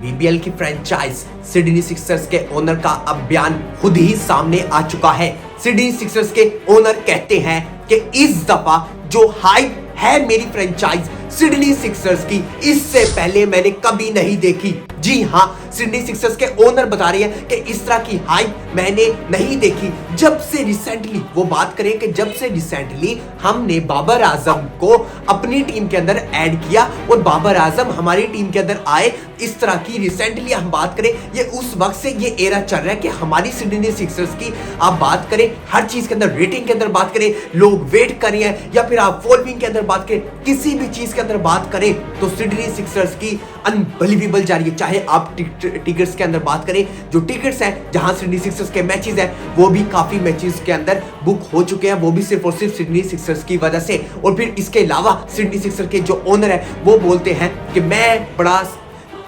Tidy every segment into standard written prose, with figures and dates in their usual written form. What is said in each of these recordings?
BBL की franchise Sydney Sixers के owner का अब बयान खुद ही सामने आ चुका है। सिडनी सिक्सर्स के ओनर कहते हैं कि इस दफा जो हाइप है मेरी फ्रेंचाइज सिडनी सिक्सर्स की, इससे पहले मैंने कभी नहीं देखी। जी हां, सिडनी सिक्सर्स के ओनर बता रहे हैं कि इस तरह की हाइप मैंने नहीं देखी जब से रिसेंटली, वो बात करें कि जब से रिसेंटली हमने बाबर आजम को अपनी टीम के अंदर ऐड किया और बाबर आजम हमारी टीम के अंदर आए। इस तरह की रिसेंटली हम बात करें, ये उस वक्त से ये एरा चल रहा है कि हमारी सिडनी सिक्सर्स की आप बात करें, हर चीज के अंदर, रेटिंग के अंदर बात करें, लोग वेट कर रहे हैं, या फिर आप फॉलोइंग के अंदर बात करें, किसी भी चीज के अंदर बात करें तो सिडनी सिक्सर्स की अनबिलीवेबल जा रही है। चाहे आप टिकट्स के अंदर बात करें, जो टिकट्स हैं जहां सिडनी सिक्सर्स के मैचेस हैं वो भी काफी मैचेस के अंदर बुक हो चुके हैं, वो भी सिर्फ और सिर्फ सिडनी सिक्सर्स की वजह से। और फिर इसके अलावा सिडनी सिक्सर्स के जो ओनर है वो बोलते हैं कि मैं बड़ा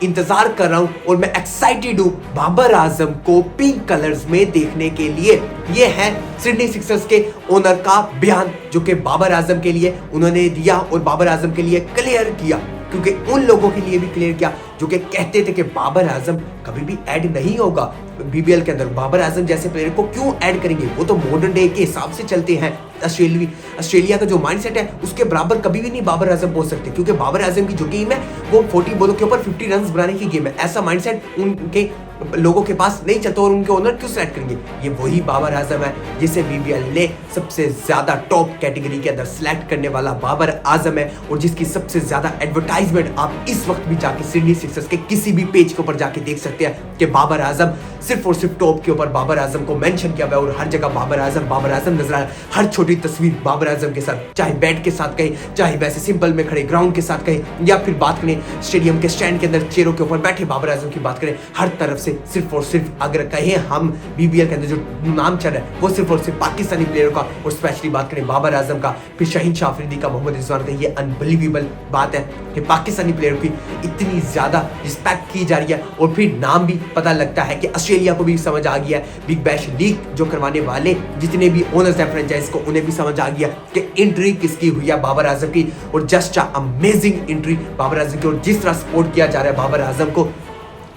इंतजार कर रहा हूं और मैं एक्साइटेड हूं बाबर आजम को पिंक कलर्स में देखने के लिए। ये है सिडनी सिक्सर्स के ओनर का बयान, जो कि बाबर आजम के लिए उन्होंने दिया और बाबर आजम के लिए क्लियर किया, क्योंकि उन लोगों के लिए भी क्लियर किया जो कि कहते थे कि बाबर आजम कभी भी ऐड नहीं होगा बीबीएल के अंदर। बाबर आजम जैसे प्लेयर को क्यों ऐड करेंगे, वो तो मॉडर्न डे के हिसाब से चलते हैं। ऑस्ट्रेलिया का जो माइंडसेट है उसके बराबर कभी भी नहीं बाबर आजम पहुंच सकते, क्योंकि बाबर आजम की जो गेम है वो 40 बॉलों के ऊपर 50 रन बनाने की गेम है। ऐसा माइंडसेट उनके लोगों के पास नहीं चलता, और उनके ओनर क्यों सेलेक्ट करेंगे। ये वही बाबर आजम है जिसे बीबीएल ने सबसे ज्यादा टॉप कैटेगरी के अंदर सिलेक्ट करने वाला बाबर आजम है, और जिसकी सबसे ज्यादा एडवर्टाइजमेंट आप इस वक्त भी जाके सिडनी सिक्सर्स के किसी भी पेज के ऊपर जाके देख सकते हैं कि बाबर आजम सिर्फ और सिर्फ टॉप के ऊपर बाबर आजम को मेंशन किया हुआ है, और हर जगह बाबर आजम नजर आ रहा है। हर छोटी तस्वीर बाबर आजम के साथ, चाहे बैट के साथ कहें, चाहे वैसे सिंपल में खड़े ग्राउंड के साथ कहें, या फिर बात करें स्टेडियम के स्टैंड के अंदर चेयरों के ऊपर बैठे बाबर आजम की बात करें, हर तरफ से सिर्फ और सिर्फ अगर कहें हम बीबीएल के अंदर जो नाम चल रहा है वो सिर्फ और सिर्फ पाकिस्तानी प्लेयरों का, और स्पेशली बात करें बाबर आजम का, फिर शाहीन शाह अफरीदी का, मोहम्मद रिजवान का। ये अनबिलीवेबल बात है कि पाकिस्तानी प्लेयरों की इतनी ज्यादा रिस्पेक्ट की जा रही है, और फिर नाम भी पता लगता है कि ऑस्ट्रेलिया को भी समझ आ गया है, बिग बैश लीग जो करवाने वाले जितने भी ओनर्स हैं फ्रेंचाइज को, उन्हें भी समझ आ गया कि एंट्री किसकी हुई है बाबर आजम की, और just amazing entry Babar Azam की। और जिस तरह सपोर्ट किया जा रहा है बाबर आजम को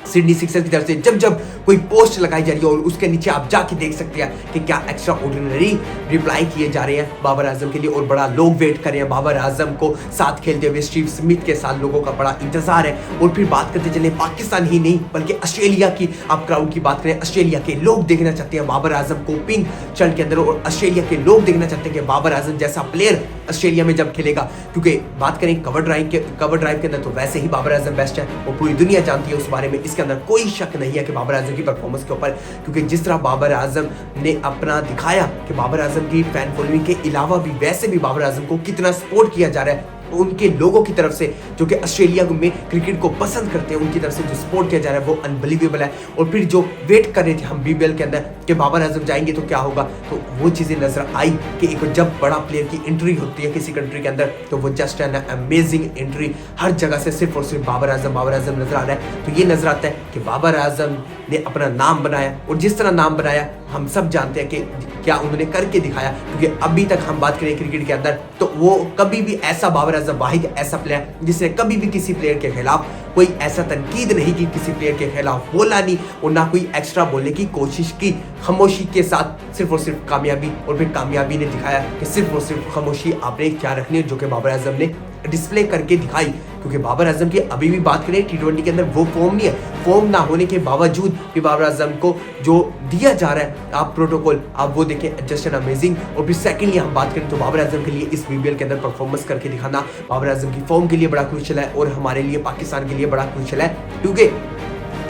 सिडनी सिक्सर्स की तरफ से, जब जब कोई पोस्ट लगाई जा रही है और उसके नीचे आप जाके देख सकते हैं कि क्या एक्स्ट्रा ऑर्डिनरी रिप्लाई किए जा रहे हैं बाबर आजम के लिए, और बड़ा लोग वेट कर रहे हैं बाबर आजम को साथ खेलते हुए। स्टीव स्मिथ के साथ लोगों का बड़ा इंतजार है। और फिर बात करते चले पाकिस्तान ही नहीं बल्कि ऑस्ट्रेलिया की, आप क्राउड की बात करें, ऑस्ट्रेलिया के लोग देखना चाहते हैं बाबर आजम को पिंक शर्ट के अंदर, और ऑस्ट्रेलिया के लोग देखना चाहते हैं कि बाबर आजम जैसा प्लेयर ऑस्ट्रेलिया में जब खेलेगा। क्योंकि बात करें कवर ड्राइव के अंदर तो वैसे ही बाबर आजम बेस्ट है, वो पूरी दुनिया जानती है उस बारे में, इसके अंदर कोई शक नहीं है कि बाबर आजम की परफॉर्मेंस के ऊपर। क्योंकि जिस तरह बाबर आजम ने अपना दिखाया कि बाबर आजम की फैन फॉलोइंग के अलावा भी वैसे भी बाबर आजम को कितना सपोर्ट किया जा रहा है उनके लोगों की तरफ से, जो कि ऑस्ट्रेलिया में क्रिकेट को पसंद करते हैं, उनकी तरफ से जो सपोर्ट किया जा रहा है वो अनबिलीवेबल है। और फिर जो वेट कर रहे थे हम बीबीएल के अंदर कि बाबर आजम जाएंगे तो क्या होगा, तो वो चीज़ें नजर आई कि एक जब बड़ा प्लेयर की एंट्री होती है किसी कंट्री के अंदर तो वो जस्ट एन अमेजिंग एंट्री, हर जगह से सिर्फ और सिर्फ बाबर आजम नजर आ रहा है। तो ये नजर आता है कि बाबर आजम ने अपना नाम बनाया, और जिस तरह नाम बनाया हम सब जानते हैं कि क्या उन्होंने करके दिखाया। क्योंकि अभी तक हम बात करें क्रिकेट के अंदर तो वो कभी भी ऐसा बाबर आजम वाहिद ऐसा प्लेयर जिसने कभी भी किसी प्लेयर के खिलाफ कोई ऐसा तनकीद नहीं की, किसी प्लेयर के खिलाफ बोला नहीं, और ना कोई एक्स्ट्रा बोलने की कोशिश की। खामोशी के साथ सिर्फ और सिर्फ कामयाबी, और फिर कामयाबी ने दिखाया कि सिर्फ और सिर्फ खामोशी आपने क्या रखनी है, जो कि बाबर आजम ने डिस्प्ले करके दिखाई। क्योंकि बाबर आजम की अभी भी बात करें T20 के अंदर वो फॉर्म नहीं है, फॉर्म ना होने के बावजूद भी बाबर आजम को जो दिया जा रहा है आप प्रोटोकॉल, आप वो देखें, जस्ट एन अमेजिंग। और फिर सेकेंडली हम बात करें तो बाबर आजम के लिए इस बीबीएल के अंदर परफॉर्मेंस करके दिखाना बाबर आजम की फॉर्म के लिए बड़ा क्रूशियल है, और हमारे लिए पाकिस्तान के लिए बड़ा क्रूशियल है। क्योंकि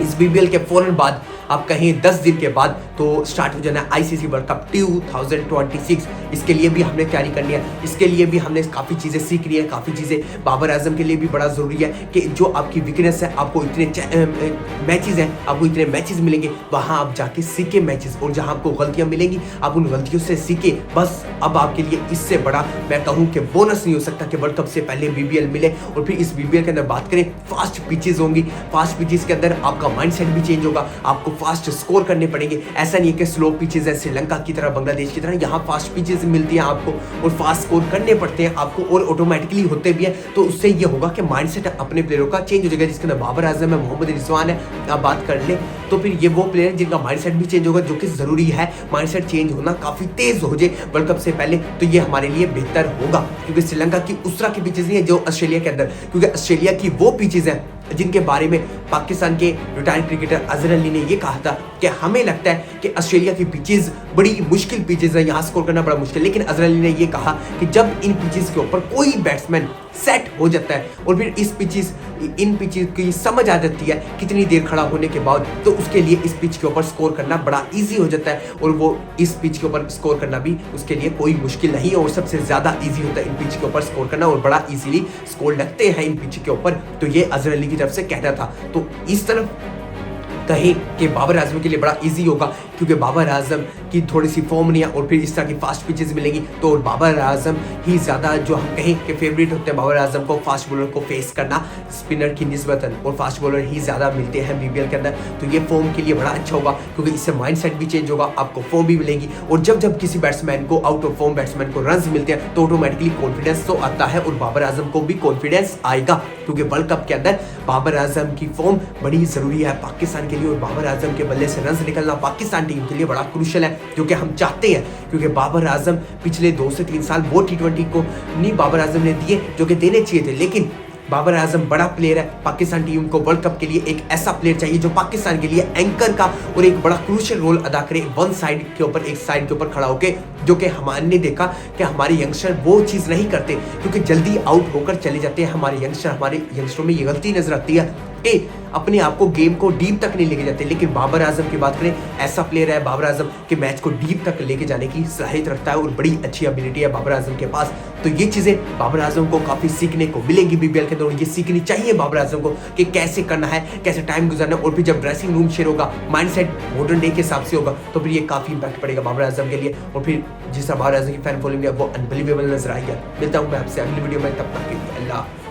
इस बीबीएल के फौरन बाद आप कहें 10 दिन के बाद तो स्टार्ट हो जाना है आईसीसी वर्ल्ड कप 2026। इसके लिए भी हमने तैयारी करनी है, इसके लिए भी हमने काफ़ी चीज़ें सीखनी है, काफ़ी चीज़ें बाबर आजम के लिए भी बड़ा ज़रूरी है कि जो आपकी वीकनेस है, आपको इतने मैचेस हैं, आपको इतने मैचेस मिलेंगे, वहाँ आप जाके सीखे मैचेस, और जहाँ आपको गलतियाँ मिलेंगी आप उन गलतियों से सीखे। बस अब आपके लिए इससे बड़ा मैं कहूँ कि बोनस नहीं हो सकता कि वर्ल्ड कप से पहले बीबीएल मिले। और फिर इस बीबीएल के अंदर बात करें फास्ट पिचेस होंगी, फास्ट पिचेस के अंदर आपका माइंडसेट भी चेंज होगा, आपको फास्ट स्कोर करने पड़ेंगे। ऐसा नहीं है कि स्लो पिचेस है श्रीलंका की तरह, बांग्लादेश की तरह, यहाँ फास्ट पिचेस मिलती हैं आपको और फास्ट स्कोर करने पड़ते हैं आपको और ऑटोमेटिकली होते भी हैं। तो उससे ये होगा कि माइंडसेट अपने प्लेयरों का चेंज हो जाएगा, जिसके अंदर बाबर आजम है, मोहम्मद रिजवान है, आप बात कर ले तो फिर ये वो प्लेयर जिनका माइंडसेट भी चेंज होगा, जो कि जरूरी है माइंडसेट चेंज होना काफी तेज हो जाए वर्ल्ड कप से पहले। तो ये हमारे लिए बेहतर होगा, क्योंकि श्रीलंका की उस तरह की पिचेस नहीं है जो ऑस्ट्रेलिया के अंदर, क्योंकि ऑस्ट्रेलिया की वो पिचेस हैं जिनके बारे में पाकिस्तान के रिटायर्ड क्रिकेटर अजहर अली ने ये कहा था कि हमें लगता है कि ऑस्ट्रेलिया की पिचेस बड़ी मुश्किल पिचेस है, यहाँ स्कोर करना बड़ा मुश्किल। लेकिन अजहर अली ने ये कहा कि जब इन पिचेस के ऊपर कोई बैट्समैन सेट हो जाता है और फिर इन पिचेस की समझ आ जाती है कितनी देर खड़ा होने के बाद, तो उसके लिए इस पिच के ऊपर स्कोर करना बड़ा ईजी हो जाता है और वो इस पिच के ऊपर स्कोर करना भी उसके लिए कोई मुश्किल नहीं है और सबसे ज़्यादा ईजी होता है इन पिच के ऊपर स्कोर करना और बड़ा ईजीली स्कोर लगते हैं इन पिच के ऊपर। तो ये अजहर अली की तरफ से कहना था। तो इस तरफ कहें कि बाबर आजम के लिए बड़ा इजी होगा, क्योंकि बाबर आजम की थोड़ी सी फॉर्म नहीं है और फिर इस तरह की फास्ट पिचेस मिलेंगी तो और बाबर आजम ही ज़्यादा जो हम कहें कि फेवरेट होते हैं बाबर आजम को फास्ट बॉलर को फेस करना स्पिनर की निस्बतन, और फास्ट बॉलर ही ज़्यादा मिलते हैं बीबीएल के अंदर। तो ये फॉर्म के लिए बड़ा अच्छा होगा, क्योंकि इससे माइंडसेट भी चेंज होगा, आपको फॉर्म भी मिलेगी और जब किसी बैट्समैन को आउट ऑफ फॉर्म बैट्समैन को रन मिलते हैं तो ऑटोमेटिकली कॉन्फिडेंस तो आता है और बाबर आजम को भी कॉन्फिडेंस आएगा, क्योंकि वर्ल्ड कप के अंदर बाबर आजम की फॉर्म बड़ी ज़रूरी है पाकिस्तान के लिए और बाबर आजम के बल्ले से रन निकलना पाकिस्तान टीम के लिए बड़ा क्रूशियल है, जो कि हम चाहते हैं। क्योंकि बाबर आजम पिछले 2 से 3 साल वो T20 को नहीं बाबर आजम ने दिए जो कि देने चाहिए थे, लेकिन बाबर आजम बड़ा प्लेयर है। पाकिस्तान टीम को वर्ल्ड कप के लिए एक ऐसा प्लेयर चाहिए जो पाकिस्तान के लिए एंकर का और एक बड़ा क्रूशियल रोल अदा करे, वन साइड के ऊपर, एक साइड के ऊपर खड़ा होके, जो कि हमने देखा कि हमारे यंगस्टर वो चीज़ नहीं करते, क्योंकि जल्दी आउट होकर चले जाते हैं हमारे यंगस्टर। हमारे यंगस्टरों में ये गलती नजर आती है कि अपने आप को गेम को डीप तक नहीं लेके जाते। लेकिन बाबर आजम की बात करें, ऐसा प्लेयर है बाबर आजम कि मैच को डीप तक लेके जाने की सलाहियत रखता है और बड़ी अच्छी एबिलिटी है बाबर आजम के पास। तो ये चीज़ें बाबर आजम को काफ़ी सीखने को मिलेंगी बीबीएल के दौरान। ये सीखनी चाहिए बाबर आजम को कि कैसे करना है, कैसे टाइम गुजारना है, और फिर जब ड्रेसिंग रूम शेयर होगा, माइंडसेट मॉडर्न डे के हिसाब से होगा, तो फिर ये काफ़ी इम्पैक्ट पड़ेगा बाबर आजम के लिए। और फिर जिस तरह बाबर आजम की फैन फॉलोइंग है वो अनबिलीवेबल नजर आई है। मिलता हूँ मैं आपसे अगली वीडियो में, तब तक के लिए अल्लाह।